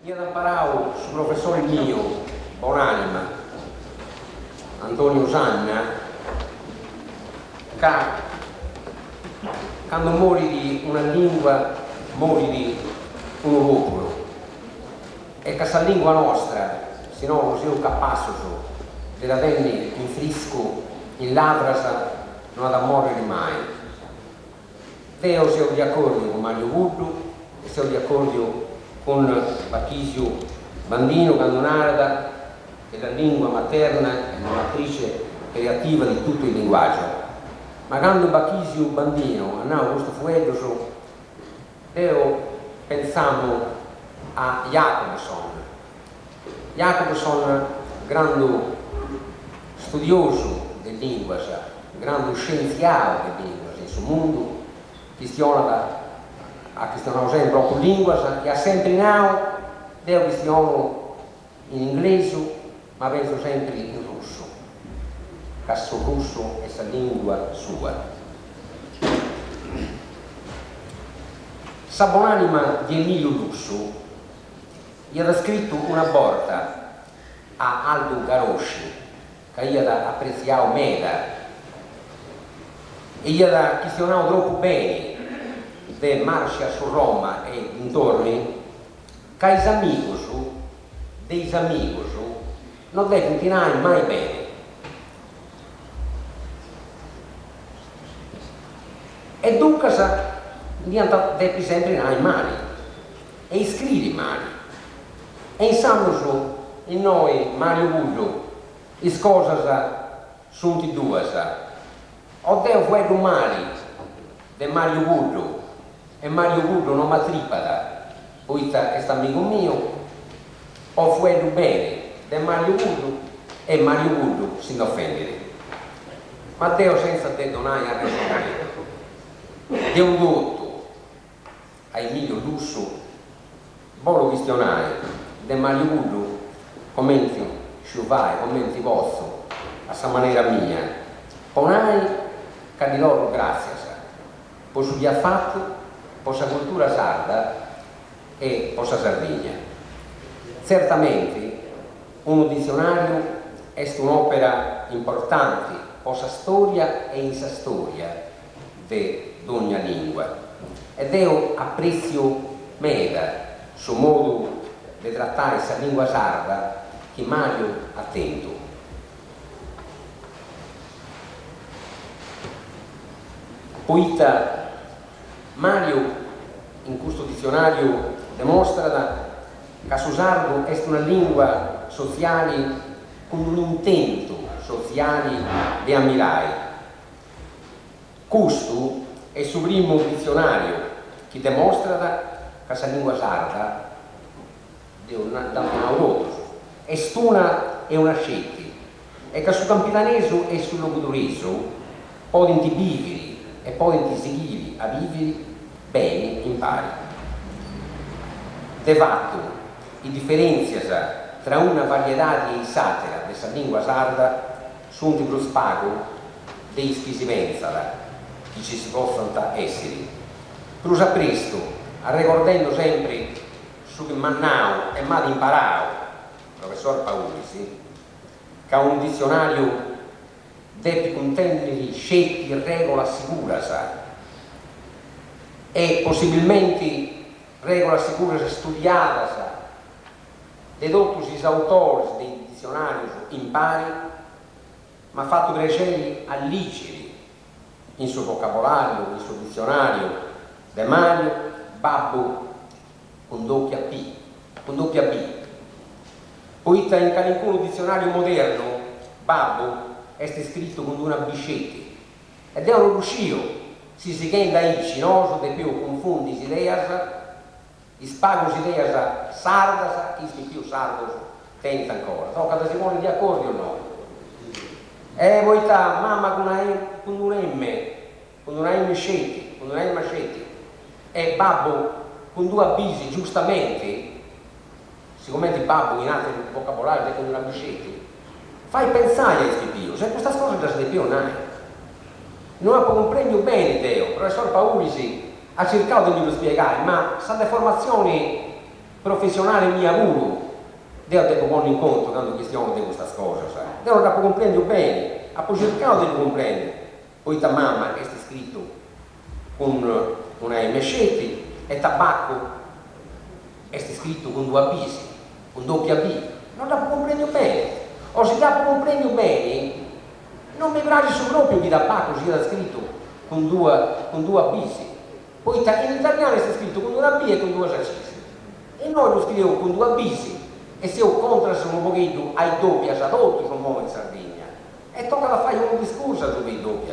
Io ho imparato su professore mio, buonanima, Antonio Sanna, che quando muori di una lingua, muori di un popolo. E che questa lingua nostra, se no non siamo capaci di la tenere in frisco, in labrasa, non ha da morire mai. Io sono di accordo con Mario Guddu e sono di accordo con Bachisio Bandino Candonarda, che è la lingua materna e la matrice creativa di tutto il linguaggio. Ma quando Bachisio Bandino andava questo fuoco, io pensavo a Jacobson. Jacobson, grande studioso di lingua, grande scienziato di lingua, in questo mondo, ha questionato sempre proprio lingua, e ha sempre io questiono in inglese, ma penso sempre in russo. Questo russo è la lingua sua. Sa buonanima di Emilio Russo gli ha scritto una volta a Aldo Garosci, che gli ha apprezzato meda, e gli ha questionato troppo bene de marcia su Roma e dintorni, che i amigos, dei amigos, non devono tirare mai bene. E dunque devi sempre tirare male, e scrivi male. E insomma, in noi, Mario Guddu, le cose sono due. O devo fare male di Mario Guddu, e Mario Guddu non mi tripada, poiché è amico mio, o fuori bene di Mario Guddu e Mario Guddu si offende. Matteo senza te donare a ragione di un dotto a Emilio Russo, voglio questionare di Mario Guddu, commenti sciuvai, commenti vostri, a sa maniera mia, ponai che di loro grazie, posso vi ha fatto, possa cultura sarda e possa Sardegna. Certamente un dizionario è un'opera importante, possa storia e in sa storia di ogni lingua. Ed io apprezzo meda su modo di trattare questa lingua sarda che Mario attento. Poiché Mario in questo dizionario dimostra che su sardo è una lingua sociale con un intento sociale di ammirare. Questo è il suo primo dizionario che dimostra che questa lingua sarda è una scelta e che su campitaneso e sul locutoreso possono vivere e possono seguire a vivere bene in pari. De fatto, le differenze tra una varietà di satira della lingua sarda sono di prospago dei spisipenza che ci si possono essere. Cruza presto, ricordando sempre su che mannao e mal imparao, professor Paulisi, che ha un dizionario deve contenere scetti e regola sicura, e possibilmente regola sicura studiata, dedotto sui autori dei dizionari impari, ma fatto crescere a liceri in suo vocabolario, in suo dizionario de Mario, babbo con doppia P, con doppia B. Poiché in qualunque dizionario moderno babbo è scritto con una biscetti ed è un riuscito si chiede aici, no? De più confondi si ideas, spago si ideas sardas, chi si più sardos tenta ancora. No, cada si vuole di accordi o no? Voi mamma con una M scetti, con una M scetti, e babbo con due bisi, giustamente, siccome il babbo in altri vocabolari è con una biscetti, fai pensare a questi più, se questa cosa da si più non non comprendo bene Deo, il professor Paulisi ha cercato di lo spiegare, ma questa deformazione professionale mia lavoro, devo porre in conto quando questione di questa cosa, sai? Devo comprendere bene, ho cercato di comprendere. Poi ta mamma che sta scritto con una mescetti e tabacco è scritto con due bisi, con doppia B, non la comprendo bene. O se la comprendo bene, non mi piace su proprio che tabacco sia scritto con due bisi. Poi in italiano è scritto con una B e con due accisi. E noi lo scriviamo con due bisi e se io contrasto un pochino ai doppi adulti come in Sardegna. E tocca da fare un discorso su quei doppi,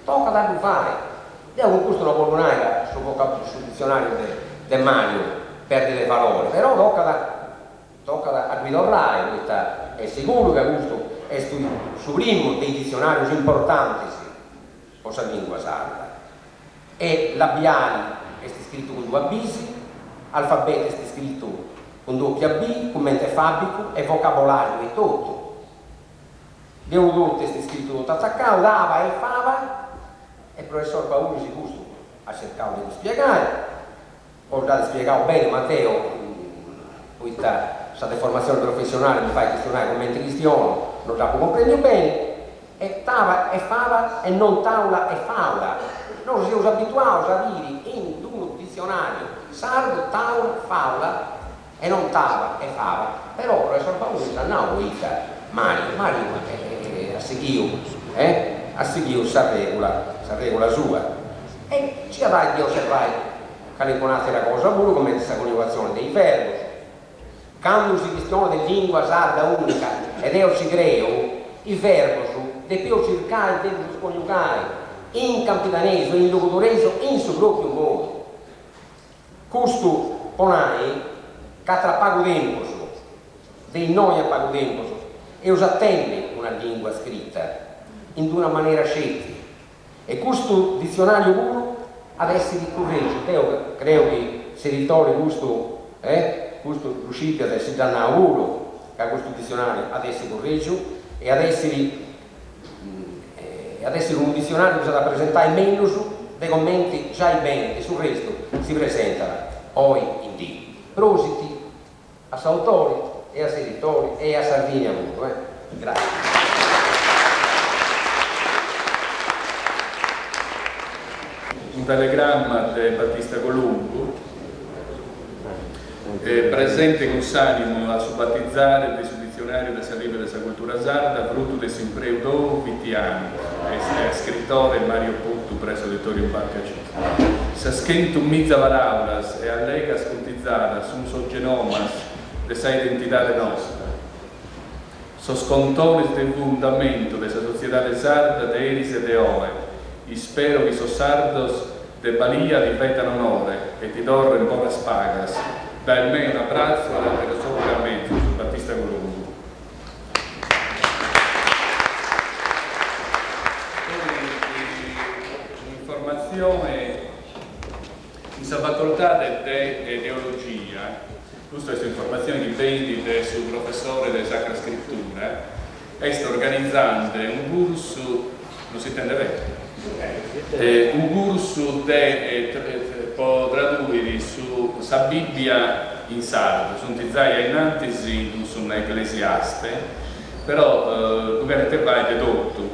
tocca da fare. Io con questo non voglio neanche sul dizionario del Mario perdere le parole, però tocca da guidare, è sicuro che questo è su primo dei dizionari importanti per la lingua sarda. E labiali è scritto con due bisi, alfabeto è scritto con doppia B, con mente fabrico e vocabolario è tutto. Abbiamo tutto è scritto tutto attaccato, dava e fava, e il professor Paolo si gusto ha cercato di spiegare, ho già spiegato bene Matteo, questa formazione professionale mi fa questionare con mente cristiano, non già comprendo bene, e tava e fava e non taula e faula. Noi siamo abituati a dire in un dizionario sardo, taula, faula e non tava e fava, però il professor Paolo dice no, Mario a seguire sa regola sua. E ci avrai Dio saprai caliconate la cosa pure come questa coniugazione dei verbi. Quando si questione di lingua sarda unica ed io ci creo, il verbo deve cercare di coniugare in campidanese, in locutorese, in suo proprio modo. Questo ponai che tra pago tempo, dei noi a pago tempo, e usattende una lingua scritta in una maniera scelta. E questo dizionario puro ad essere corretto. Io credo che se ritorni questo riuscite ad essere già lavoro che questo dizionario ad essere corretto e ad essere un dizionario che sarà presentato meno dei commenti già bene e sul resto si presentano poi in Dio. Prositi a Sautori e a Seritori e a Sardegna pure. Grazie. Un telegramma di Battista Colombo presente con s'animo a subattizzare del suo dizionario della saliva della cultura sarda frutto del simpreudo Vittiani è scrittore Mario Puttu presso l'editorio Barcacista sa scritto mizza paraulas e allega scontizzata su un soggenomas de sa identità nostra so scontones del fundamento della società sarda de eris e de oe e spero che sos sardos de Balia ripetano onore e ti dorren buonas pagas. Dai me un abbraccio alla persona mezzo su Battista Colombo. Un'informazione in sa facoltà di ideologia, questa è un'informazione che vedi sul professore di Sacra Scrittura, sta organizzando un corso, non si intende bene? Un corso può tradurre su sa Bibbia in sardo, sono tizzai in antisi, non sono ecclesiaste, però dovete vai dedotto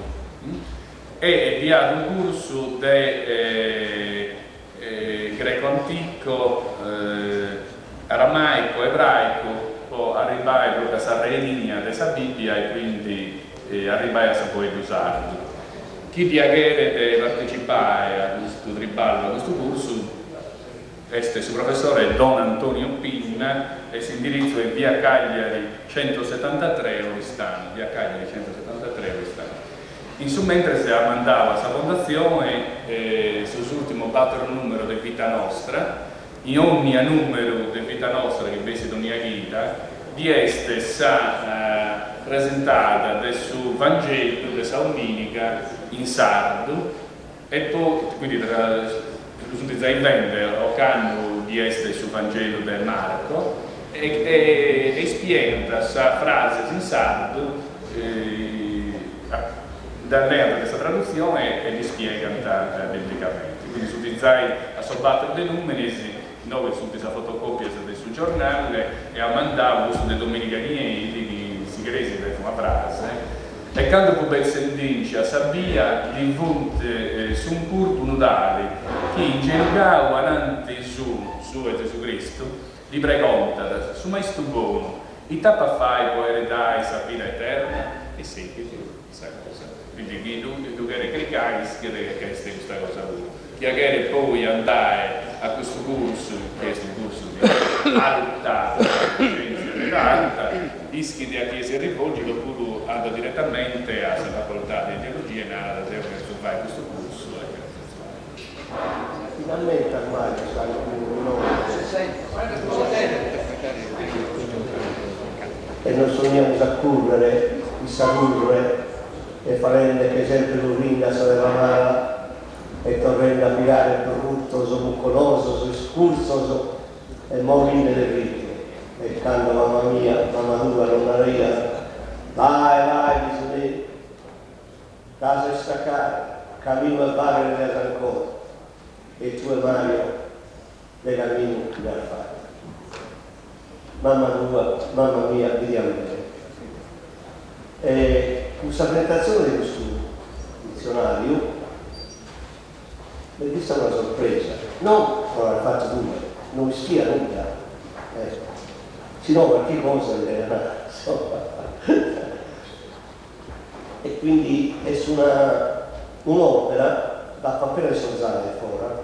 e avviato un corso di greco antico, aramaico, ebraico, può arrivare proprio a sa reinia della Bibbia e quindi arrivare a sapere più sardo. Chi piacere di partecipare a questo triballo, a questo corso, è il professore Don Antonio Pinna e l'indirizzo è via Cagliari 173 Oristano, via Cagliari 173 Oristano. Insomma, mentre si mandava questa fondazione, sull'ultimo patron numero di Vita Nostra, in ogni numero di Vita Nostra che vede ogni vita, di essere presentata del suo Vangelo, della sua domenica in sardo e poi quindi in vende o canno di essere sul Vangelo del Marco e spiega questa frase in sardo dall'erba questa traduzione e li spiega biblicamente quindi su utilizzare a sobbattere dei numeri noi su questa fotocopia del giornale e ha mandato su dei domenicani di Sigresi per una frase e quando fu ben sentinci a Sabia di fonte su un curto nudale che ingengava anante su Gesù Cristo li preconta su maestro buono i tappa fai può eredare sa vita eterna e seguiti questa cosa quindi chi tu che reclicai che questa cosa chi che poi andare a questo corso che è un corso di alta scienza iscritti a chiesa rivolgi oppure andò direttamente alla facoltà di teologia e nada per fare questo corso finalmente ormai stanno più e non sogniamo a correre di salurre e farende che sempre l'urina sarà mala e tornando a mirare il produtto muscoloso, escurso e morire delle vite e quando mamma mia, mamma tua non arriva vai bisogna casa è staccare cammino a fare le ancora e tu e Mario le cammini da fare mamma tua, mamma mia, vediamo e questa presentazione di questo dizionario mi è vista una sorpresa non l'ha fatto due non stia nulla sino qualche cosa e quindi è su un'opera da appena risolzare fuori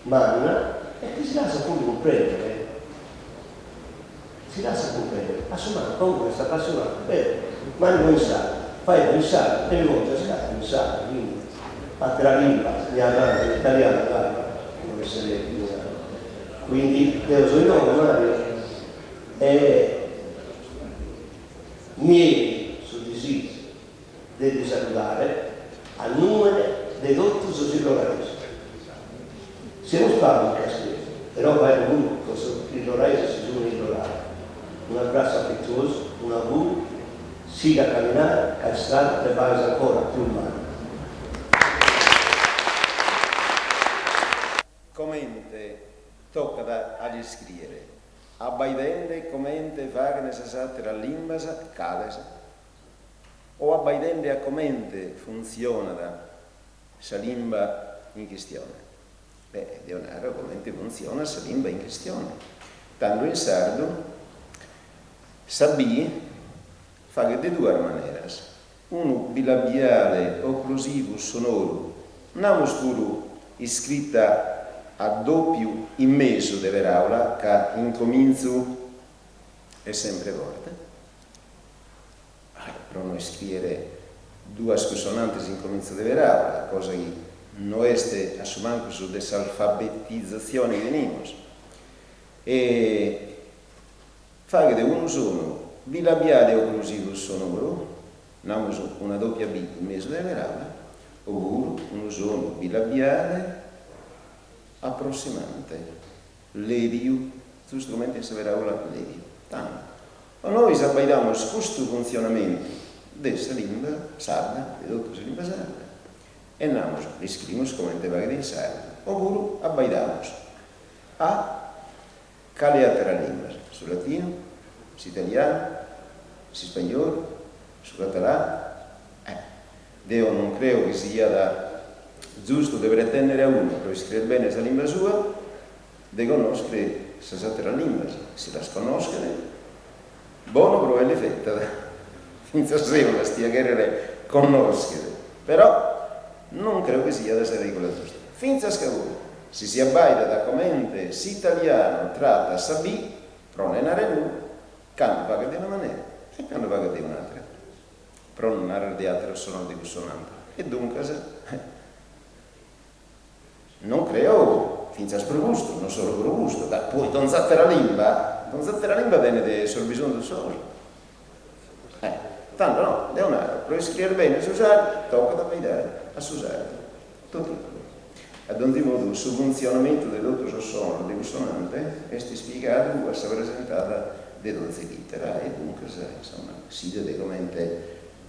manna e che si lascia pure comprendere assumere con questa appassionata bene ma non pensare fai pensare e volte scatti pensare quindi parte la lingua l'italiano deve essere quindi devo solo nome Mario e miei suddivisi devi salutare a nome dei dottori sociologhi siamo stati in Castello però vai a lungo il Lorenzo si sono migliorati un abbraccio affettuoso un augurio siga a camminare che strada le basi ancora più umane commente tocca agli scrivere abbaidende commente fare necessaria la lingua calesa o abbaidende a commente funziona la lingua in questione Leonardo commente funziona la lingua in questione tanto in sardo sabì fare di due maniere uno bilabiale occlusivo sonoro non scuro iscritta a doppio immesso deve aula che incomincio è sempre volte però noi scrivere due consonanti in comincio deve aula cosa che non è assumando su desalfabetizzazione che venimos e fare di uno sono bilabiale occlusivo sonoro non una doppia B in mezzo deve aula oppure uno sono bilabiale approssimante l'evio su strumenti che verrà l'evio tanto noi sappiamo questo funzionamento della lingua sarda di tutta la lingua sarda e andiamo li scriviamo come te in sarda oppure abbaidiamo a quale altra lingua su latino su italiano su spagnolo su catalano Dio non credo che sia da giusto deve attendere a uno per scrivere bene la lingua sua di conoscere la lingua se la sconoscere buono però è l'effetto finché la stia che conoscere però non credo che sia da essere regola giusta finché uno si abbaida da commente si italiano tratta sabì però non è uno quando paga di una maniera e quando paga di un'altra però non ha di altre sono di consonante e dunque non creo finza spregusto, non solo pregusto, poi donzate la lingua viene del sorbisogno del solo. Tanto no, Leonardo, per scrivere bene su usare, tocca da vedere a usare. Tutto. Ad ogni modo, sul funzionamento dell'altro sonoro di consonante è spiegato questa presentata di 12 lettere e dunque insomma si vede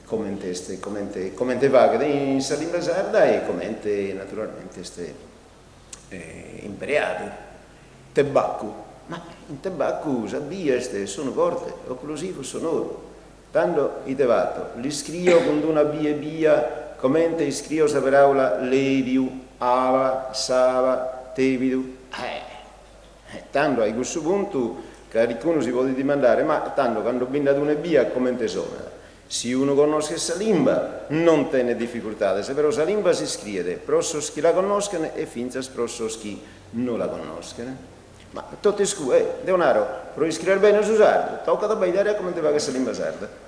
commente vaga in lingua sarda e commente naturalmente imperiale tabacco ma in tabacco sabia sono forte, occlusivo sonoro. Tanto i tevato, li scrivo con una bia, come scrivo per aula leviu, ava, sava, tevidu. Tanto a questo punto, che qualcuno si può dimandare, ma tanto quando binda una bia, come te suona? Se uno conosce questa lingua, non tiene difficoltà, se però questa lingua si scrive, prossos chi la conoscono e finza prossos chi non la conoscono. Ma tutti scu, Leonardo, per scrivere bene su sardo, tocca da bagliare come te va questa lingua sarda.